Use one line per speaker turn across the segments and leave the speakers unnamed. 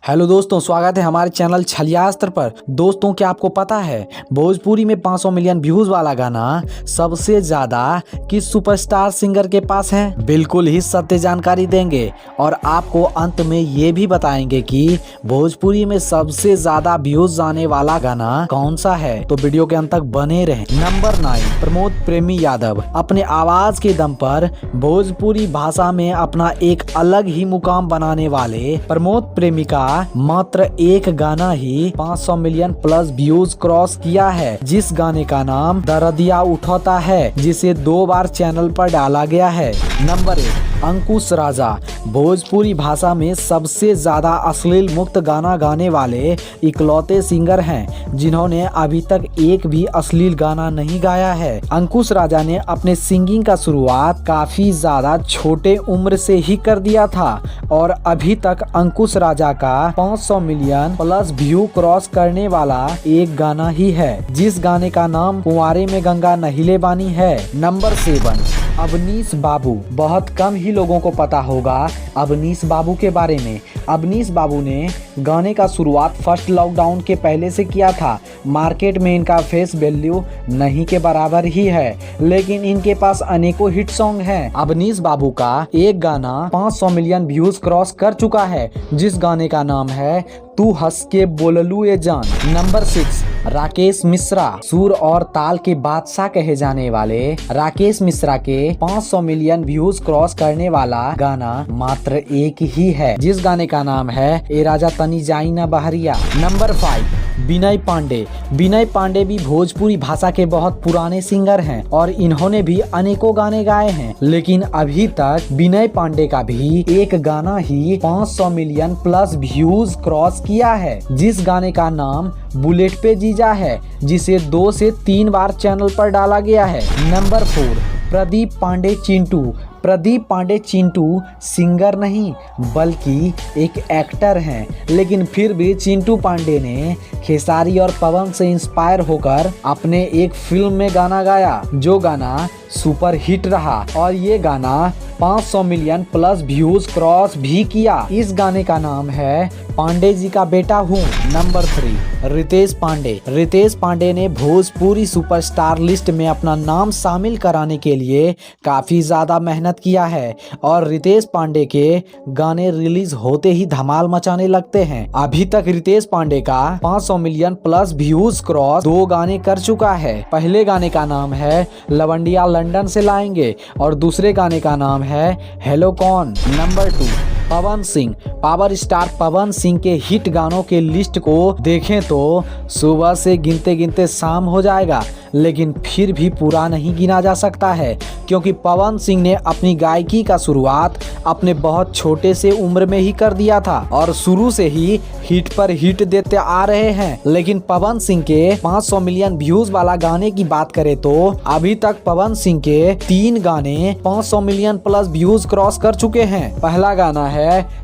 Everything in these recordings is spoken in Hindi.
हेलो दोस्तों, स्वागत है हमारे चैनल छलियास्त्र पर। दोस्तों, क्या आपको पता है भोजपुरी में 500 मिलियन व्यूज वाला गाना सबसे ज्यादा किस सुपरस्टार सिंगर के पास है? बिल्कुल ही सत्य जानकारी देंगे और आपको अंत में ये भी बताएंगे कि भोजपुरी में सबसे ज्यादा व्यूज आने वाला गाना कौन सा है। तो वीडियो के अंत तक बने रहें। नंबर 9, प्रमोद प्रेमी यादव। अपने आवाज के दम पर भोजपुरी भाषा में अपना एक अलग ही मुकाम बनाने वाले प्रमोद प्रेमी का मात्र एक गाना ही 500 मिलियन प्लस व्यूज क्रॉस किया है, जिस गाने का नाम दरदिया उठाता है, जिसे 2 बार चैनल पर डाला गया है। नंबर 1, अंकुश राजा। भोजपुरी भाषा में सबसे ज्यादा अश्लील मुक्त गाना गाने वाले इकलौते सिंगर हैं, जिन्होंने अभी तक एक भी अश्लील गाना नहीं गाया है। अंकुश राजा ने अपने सिंगिंग का शुरुआत काफी ज्यादा छोटे उम्र से ही कर दिया था और अभी तक अंकुश राजा का 500 मिलियन प्लस व्यू क्रॉस करने वाला एक गाना ही है, जिस गाने का नाम कुंवारे में गंगा नहिले बानी है। नंबर 7, अवनीश बाबू। बहुत कम ही लोगों को पता होगा अवनीश बाबू के बारे में। अवनीश बाबू ने गाने का शुरुआत फर्स्ट लॉकडाउन के पहले से किया था। मार्केट में इनका फेस वैल्यू नहीं के बराबर ही है, लेकिन इनके पास अनेकों हिट सॉन्ग हैं। अवनीश बाबू का एक गाना 500 मिलियन व्यूज क्रॉस कर चुका है, जिस गाने का नाम है तू हंस के बोललू ए जान। नंबर 6, राकेश मिश्रा। सुर और ताल के बादशाह कहे जाने वाले राकेश मिश्रा के 500 मिलियन व्यूज क्रॉस करने वाला गाना मात्र एक ही है, जिस गाने का नाम है ए राजा तनी जाई ना बहरिया। नंबर 5, विनय पांडे। विनय पांडे भी भोजपुरी भाषा के बहुत पुराने सिंगर हैं और इन्होंने भी अनेकों गाने गाए हैं, लेकिन अभी तक विनय पांडे का भी एक गाना ही 500 मिलियन प्लस व्यूज क्रॉस किया है, जिस गाने का नाम बुलेट पे जीजा है, जिसे 2 से 3 बार चैनल पर डाला गया है। नंबर 4, प्रदीप पांडे चिंटू। प्रदीप पांडे चिंटू सिंगर नहीं बल्कि एक एक्टर हैं, लेकिन फिर भी चिंटू पांडे ने खेसारी और पवन से इंस्पायर होकर अपने एक फिल्म में गाना गाया, जो गाना सुपर हिट रहा और ये गाना 500 मिलियन प्लस व्यूज क्रॉस भी किया। इस गाने का नाम है पांडे जी का बेटा हूँ। नंबर 3, रितेश पांडे। रितेश पांडे ने भोजपुरी सुपरस्टार लिस्ट में अपना नाम शामिल कराने के लिए काफी ज्यादा मेहनत किया है और रितेश पांडे के गाने रिलीज होते ही धमाल मचाने लगते हैं। अभी तक रितेश पांडे का 500 मिलियन प्लस व्यूज क्रॉस 2 गाने कर चुका है। पहले गाने का नाम है लवंडिया लंदन से लाएंगे और दूसरे गाने का नाम है हेलो कौन। Number 2, Pawan Singh. Power star Pawan Singh के हिट गानों के लिस्ट को देखें तो सुबह से गिनते गिनते शाम हो जाएगा, लेकिन फिर भी पूरा नहीं गिना जा सकता है, क्योंकि पवन सिंह ने अपनी गायकी का शुरुआत अपने बहुत छोटे से उम्र में ही कर दिया था और शुरू से ही हिट पर हिट देते आ रहे हैं। लेकिन पवन सिंह के 500 मिलियन व्यूज वाला गाने की बात करें तो अभी तक पवन सिंह के 3 गाने 500 मिलियन प्लस व्यूज क्रॉस कर चुके हैं। पहला गाना है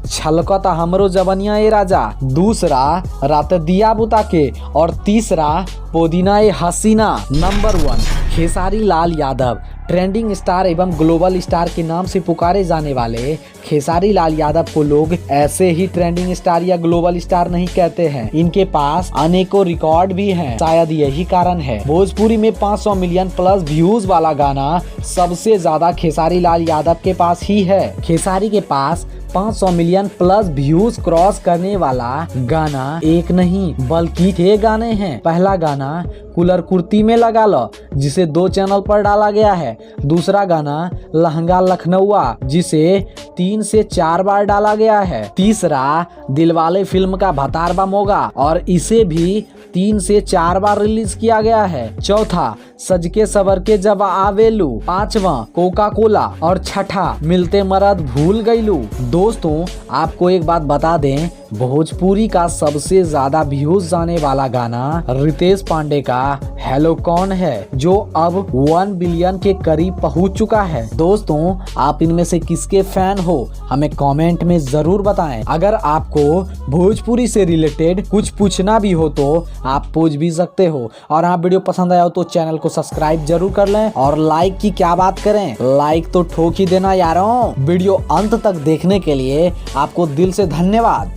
छलकता हमरो जवनिया ए राजा, दूसरा रात दिया बुता के और तीसरा पुदीना ए हसीना। Number 1, Khesari Lal Yadav. Trending star एवं ग्लोबल स्टार के नाम से पुकारे जाने वाले खेसारी लाल यादव को लोग ऐसे ही ट्रेंडिंग स्टार या ग्लोबल स्टार नहीं कहते हैं। इनके पास अनेकों रिकॉर्ड भी हैं, शायद यही कारण है भोजपुरी में 500 मिलियन प्लस व्यूज वाला गाना सबसे ज्यादा खेसारी लाल यादव के पास ही है। खेसारी के पास 500 मिलियन प्लस व्यूज क्रॉस करने वाला गाना एक नहीं बल्कि 6 गाने हैं। पहला गाना कूलर कुर्ती में लगा लो, जिसे 2 चैनल पर डाला गया है। दूसरा गाना लहंगा लखनऊआ, जिसे 3 से 4 बार डाला गया है। तीसरा दिलवाले फिल्म का भतारबा मोगा और इसे भी 3 से 4 बार रिलीज किया गया है। चौथा सजके सवर के जब आवेलू। 5वां कोका कोला और छठा मिलते मरद भूल गईलू। दोस्तों, आपको एक बात बता दें, भोजपुरी का सबसे ज्यादा व्यूज जाने वाला गाना रितेश पांडे का हेलो कौन है, जो अब 1 बिलियन के करीब पहुंच चुका है। दोस्तों, आप इनमें से किसके फैन हो हमें कमेंट में जरूर बताएं। अगर आपको भोजपुरी से रिलेटेड कुछ पूछना भी हो तो आप पूछ भी सकते हो। और आप वीडियो पसंद आया हो तो चैनल को सब्सक्राइब जरूर कर लें और लाइक की क्या बात करें, लाइक तो ठोक ही देना यारों। वीडियो अंत तक देखने के लिए आपको दिल से धन्यवाद।